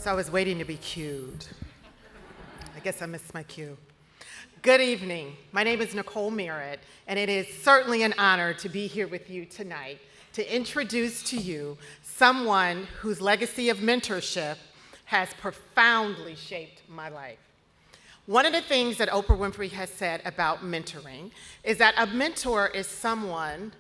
So I was waiting to be cued. I guess I missed my cue. Good evening. My name is Nicole Merritt, and it is certainly an honor to be here with you tonight to introduce to you someone whose legacy of mentorship has profoundly shaped my life. One of the things that Oprah Winfrey has said about mentoring is that a mentor is someone,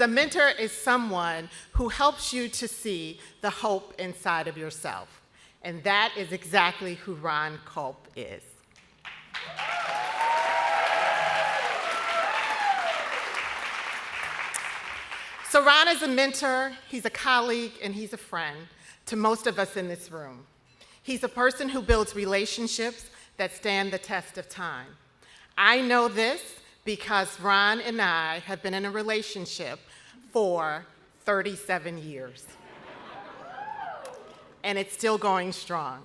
a mentor is someone who helps you to see the hope inside of yourself. And that is exactly who Ron Culp is. So Ron is a mentor, he's a colleague, and he's a friend to most of us in this room. He's a person who builds relationships that stand the test of time. I know this because Ron and I have been in a relationship for 37 years. And it's still going strong.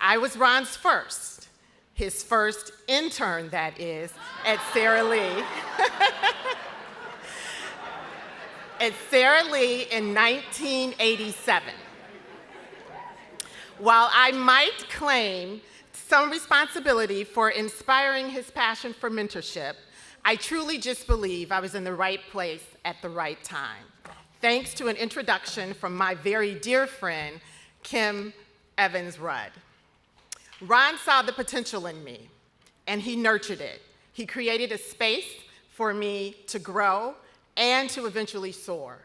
I was Ron's first, his first intern, that is, at Sara Lee. At Sara Lee in 1987. While I might claim some responsibility for inspiring his passion for mentorship, I truly just believe I was in the right place at the right time, thanks to an introduction from my very dear friend, Kim Evans-Rudd. Ron saw the potential in me, and he nurtured it. He created a space for me to grow and to eventually soar.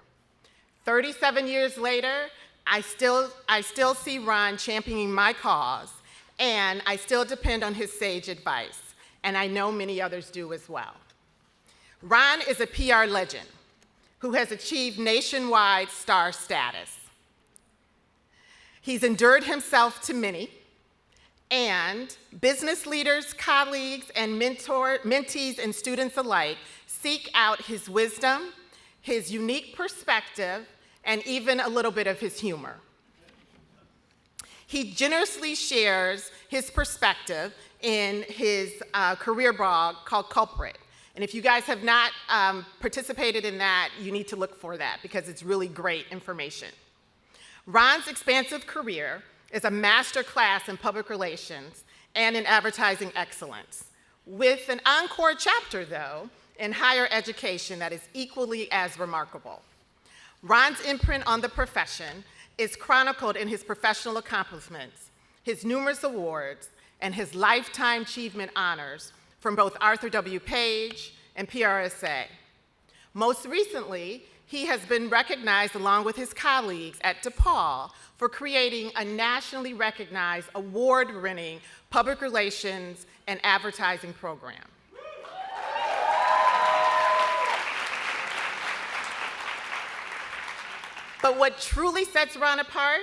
37 years later, I still see Ron championing my cause, and I still depend on his sage advice, and I know many others do as well. Ron is a PR legend who has achieved nationwide star status. He's endured himself to many, and business leaders, colleagues, and mentees and students alike seek out his wisdom, his unique perspective, and even a little bit of his humor. He generously shares his perspective in his career blog called Culprit. And if you guys have not participated in that, you need to look for that because it's really great information. Ron's expansive career is a master class in public relations and in advertising excellence, with an encore chapter, though, in higher education that is equally as remarkable. Ron's imprint on the profession is chronicled in his professional accomplishments, his numerous awards, and his lifetime achievement honors from both Arthur W. Page and PRSSA. Most recently, he has been recognized along with his colleagues at DePaul for creating a nationally recognized award-winning public relations and advertising program. But what truly sets Ron apart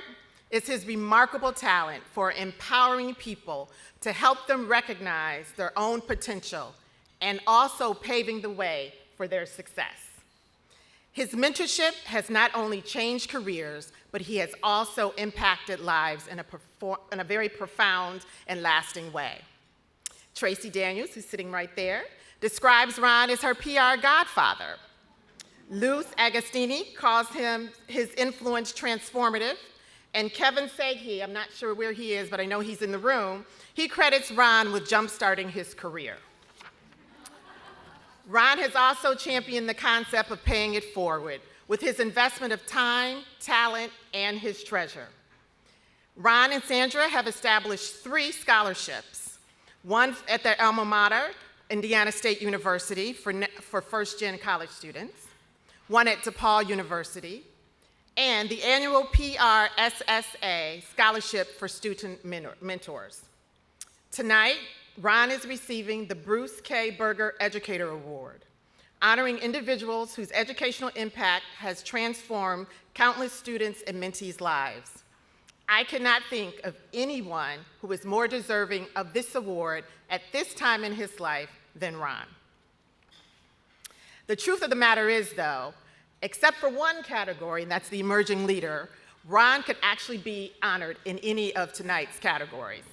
is his remarkable talent for empowering people to help them recognize their own potential and also paving the way for their success. His mentorship has not only changed careers, but he has also impacted lives in a very profound and lasting way. Tracy Daniels, who's sitting right there, describes Ron as her PR godfather. Luz Agostini calls his influence transformative, and Kevin Seghe, I'm not sure where he is, but I know he's in the room, he credits Ron with jump-starting his career. Ron has also championed the concept of paying it forward with his investment of time, talent, and his treasure. Ron and Sandra have established 3 scholarships, one at their alma mater, Indiana State University, for first-gen college students, one at DePaul University, and the annual PRSSA Scholarship for Student Mentors. Tonight, Ron is receiving the Bruce K. Berger Educator Award, honoring individuals whose educational impact has transformed countless students and mentees' lives. I cannot think of anyone who is more deserving of this award at this time in his life than Ron. The truth of the matter is, though, except for one category, and that's the emerging leader, Ron could actually be honored in any of tonight's categories.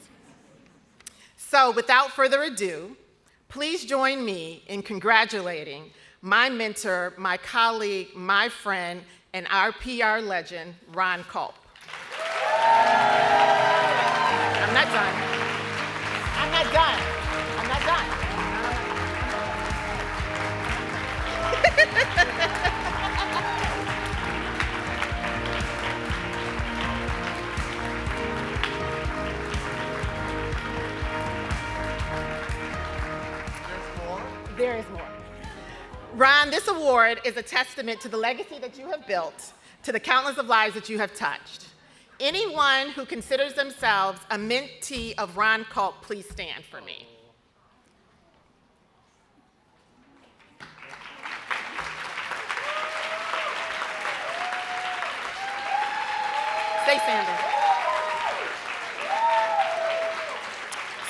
So without further ado, please join me in congratulating my mentor, my colleague, my friend, and our PR legend, Ron Culp. I'm not done. I'm not done. I'm not done. There is more. Ron, this award is a testament to the legacy that you have built, to the countless of lives that you have touched. Anyone who considers themselves a mentee of Ron Culp, please stand for me. Stay standing.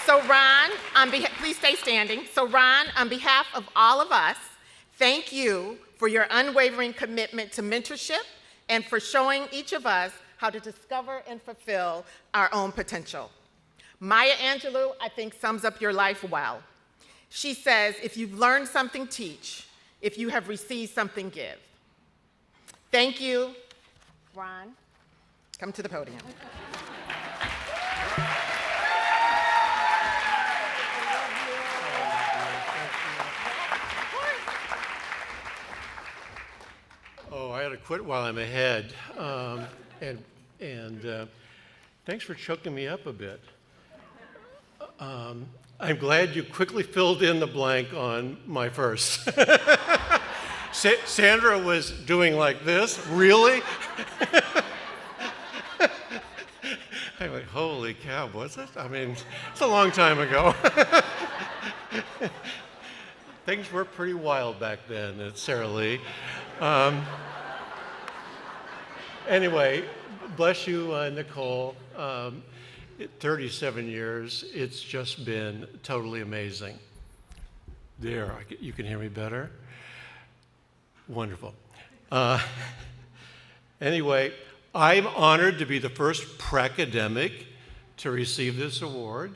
So Ron, please stay standing. So Ron, on behalf of all of us, thank you for your unwavering commitment to mentorship and for showing each of us how to discover and fulfill our own potential. Maya Angelou, I think, sums up your life well. She says, if you've learned something, teach. If you have received something, give. Thank you. Ron, come to the podium. Oh, I ought to quit while I'm ahead. Thanks for choking me up a bit. I'm glad you quickly filled in the blank on my first. Sandra was doing like this, really? I'm like, holy cow, was it? I mean, it's a long time ago. Things were pretty wild back then at Sara Lee. Anyway, bless you, Nicole. 37 years, it's just been totally amazing. There, you can hear me better? Wonderful. Anyway, I'm honored to be the first pracademic to receive this award.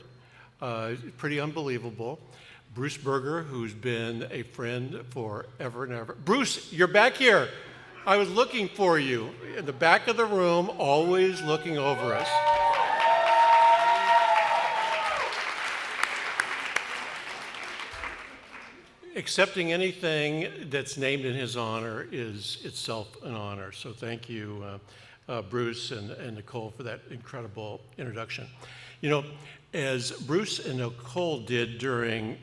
Pretty unbelievable. Bruce Berger, who's been a friend forever and ever. Bruce, you're back here. I was looking for you in the back of the room, always looking over us. Accepting anything that's named in his honor is itself an honor. So thank you, Bruce and Nicole, for that incredible introduction. You know, as Bruce and Nicole did during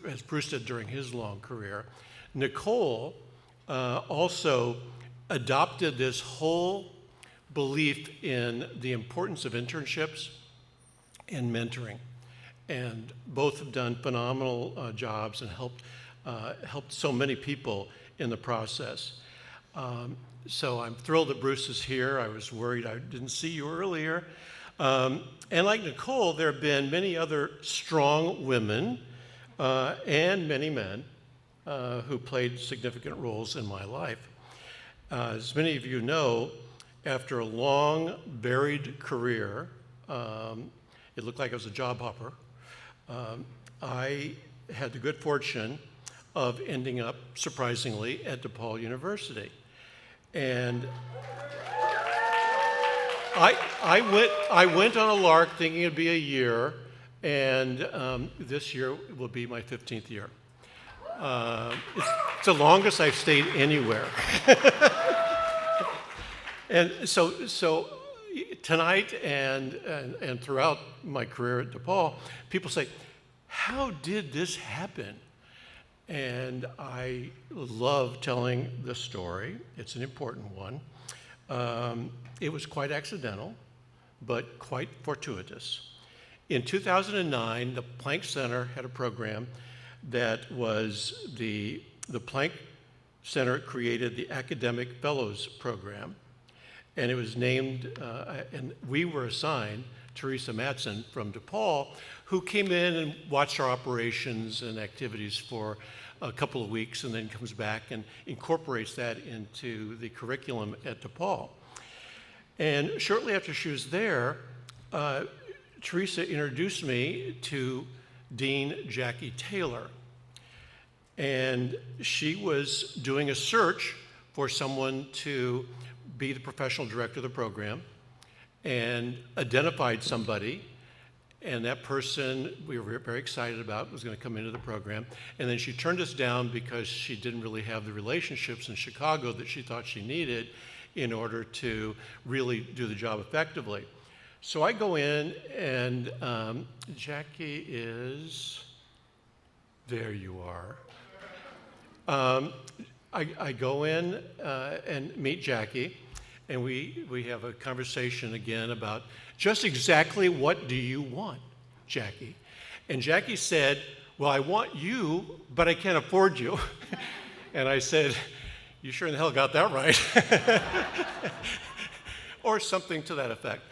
as Bruce did during his long career, Nicole also adopted this whole belief in the importance of internships and mentoring. And both have done phenomenal jobs and helped so many people in the process. So I'm thrilled that Bruce is here. I was worried I didn't see you earlier. And like Nicole, there have been many other strong women and many men who played significant roles in my life. As many of you know, after a long, varied career, it looked like I was a job hopper. I had the good fortune of ending up, surprisingly, at DePaul University. And I went on a lark thinking it'd be a year, and this year will be my 15th year. It's the longest I've stayed anywhere. And so tonight and throughout my career at DePaul, people say, how did this happen? And I love telling the story. It's an important one. It was quite accidental, but quite fortuitous. In 2009, the Planck Center had a program that was the Planck Center created the Academic Fellows Program, and it was named, and we were assigned Teresa Mattson from DePaul, who came in and watched our operations and activities for a couple of weeks and then comes back and incorporates that into the curriculum at DePaul. And shortly after she was there, Teresa introduced me to Dean Jackie Taylor. And she was doing a search for someone to be the professional director of the program, and identified somebody, and that person we were very excited about was going to come into the program, and then she turned us down because she didn't really have the relationships in Chicago that she thought she needed in order to really do the job effectively. So I go in, and Jackie is, there you are. I go in and meet Jackie, and we have a conversation again about just exactly what do you want, Jackie? And Jackie said, well, I want you, but I can't afford you. And I said, you sure in the hell got that right. Or something to that effect.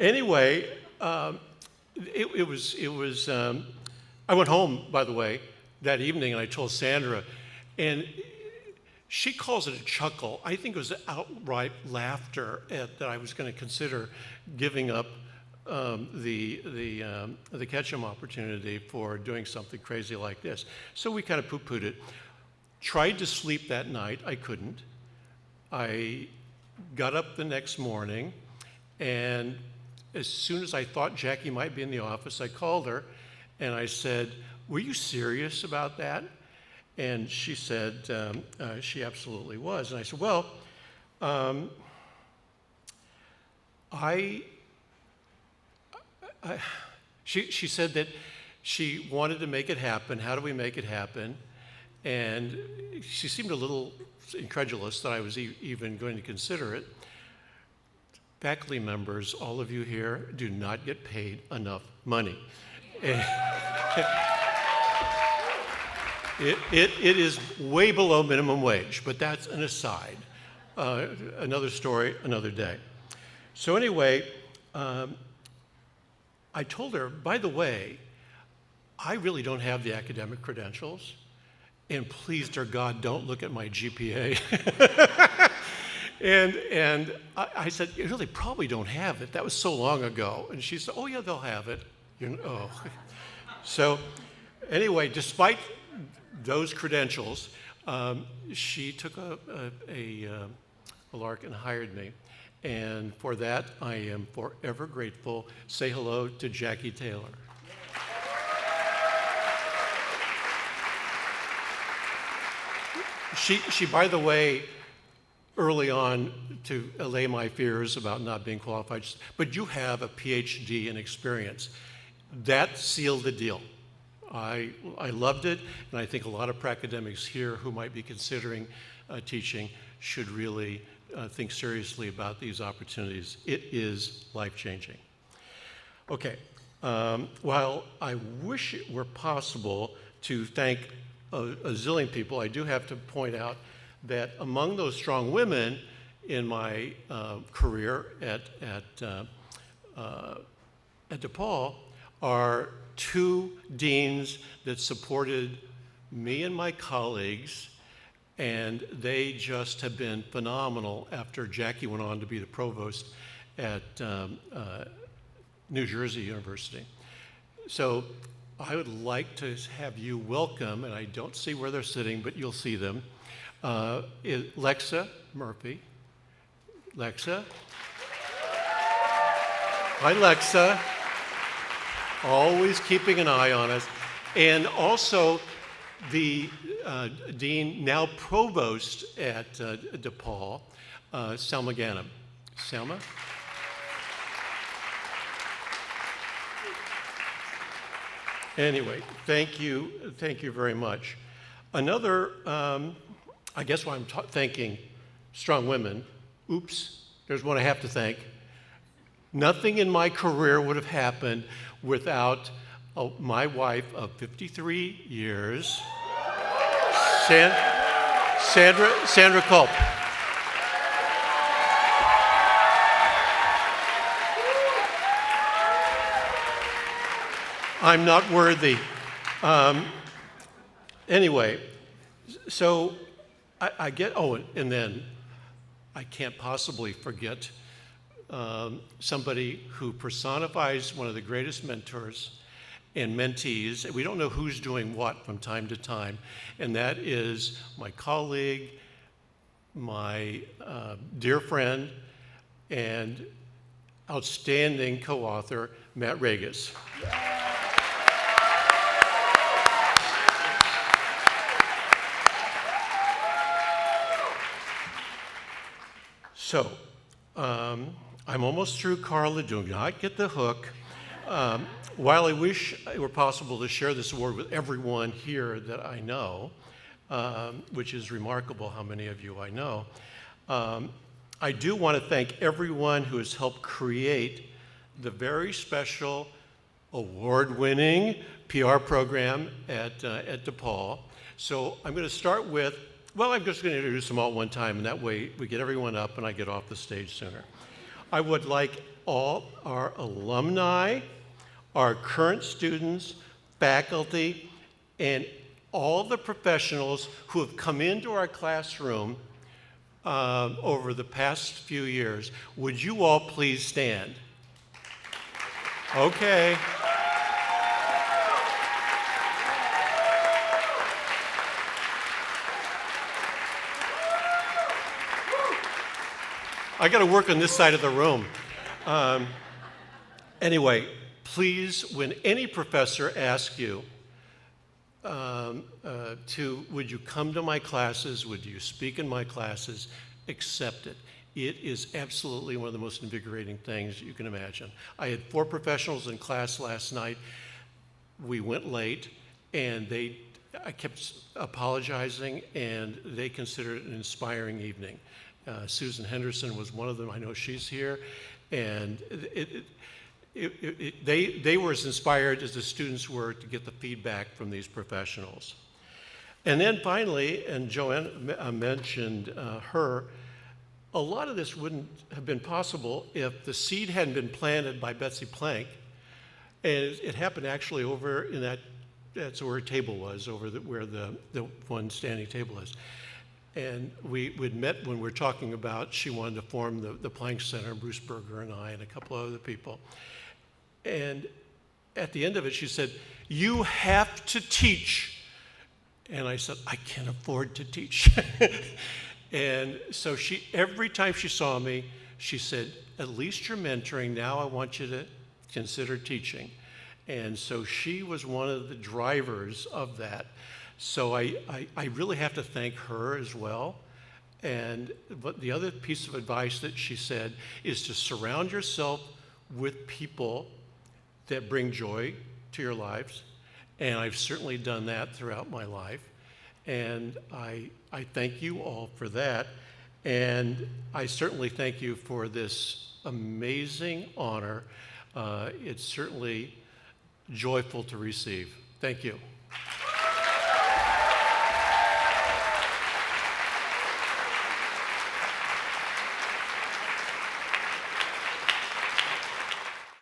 Anyway, it was I went home, by the way, that evening, and I told Sandra, and she calls it a chuckle. I think it was outright laughter that I was going to consider giving up the Ketchum opportunity for doing something crazy like this. So we kind of poo-pooed it. Tried to sleep that night. I couldn't. I got up the next morning, and as soon as I thought Jackie might be in the office, I called her, and I said, were you serious about that? And she said she absolutely was. And I said, well, she said that she wanted to make it happen. How do we make it happen? And she seemed a little incredulous that I was even going to consider it. Faculty members, all of you here, do not get paid enough money. It is way below minimum wage, but that's an aside. Another story, another day. So anyway, I told her, by the way, I really don't have the academic credentials, and please, dear God, don't look at my GPA. And I said, you really probably don't have it. That was so long ago. And she said, oh yeah, they'll have it. So anyway, despite those credentials, she took a lark and hired me. And for that, I am forever grateful. Say hello to Jackie Taylor. She, by the way, early on, to allay my fears about not being qualified, but you have a PhD in experience. That sealed the deal. I loved it, and I think a lot of academics here who might be considering teaching should really think seriously about these opportunities. It is life-changing. Okay, while I wish it were possible to thank a zillion people, I do have to point out that among those strong women in my career at DePaul are two deans that supported me and my colleagues, and they just have been phenomenal after Jackie went on to be the provost at New Jersey University. So I would like to have you welcome, and I don't see where they're sitting, but you'll see them, Lexa Murphy. Lexa. Hi, Lexa. Always keeping an eye on us. And also the dean, now provost at DePaul, Selma Ganem. Selma? Anyway, thank you very much. Another, I guess why I'm thanking strong women, oops, there's one I have to thank. Nothing in my career would have happened without my wife of 53 years, Sandra Culp. I'm not worthy. Anyway, so I get, and then I can't possibly forget somebody who personifies one of the greatest mentors and mentees. We don't know who's doing what from time to time, and that is my colleague, my dear friend and outstanding co-author, Matt Regis. So, I'm almost through, Carla. Do not get the hook. While I wish it were possible to share this award with everyone here that I know, which is remarkable how many of you I know, I do want to thank everyone who has helped create the very special award-winning PR program at DePaul. So I'm going to start with, well, I'm just going to introduce them all at one time, and that way we get everyone up and I get off the stage sooner. I would like all our alumni, our current students, faculty, and all the professionals who have come into our classroom over the past few years. Would you all please stand? Okay. I got to work on this side of the room. Anyway, please, when any professor asks you would you come to my classes, would you speak in my classes, accept it. It is absolutely one of the most invigorating things you can imagine. I had 4 professionals in class last night. We went late, and I kept apologizing, and they considered it an inspiring evening. Susan Henderson was one of them. I know she's here. And they were as inspired as the students were to get the feedback from these professionals. And then finally, and Joanne mentioned her, a lot of this wouldn't have been possible if the seed hadn't been planted by Betsy Plank. And it happened actually over in that's where her table was, over where the one standing table is. And we'd met when we were talking about she wanted to form the Planck Center, Bruce Berger and I and a couple of other people. And at the end of it, she said, "You have to teach." And I said, "I can't afford to teach." And so every time she saw me, she said, "At least you're mentoring. Now I want you to consider teaching." And so she was one of the drivers of that. So I really have to thank her as well. But the other piece of advice that she said is to surround yourself with people that bring joy to your lives. And I've certainly done that throughout my life. And I thank you all for that. And I certainly thank you for this amazing honor. It's certainly joyful to receive. Thank you.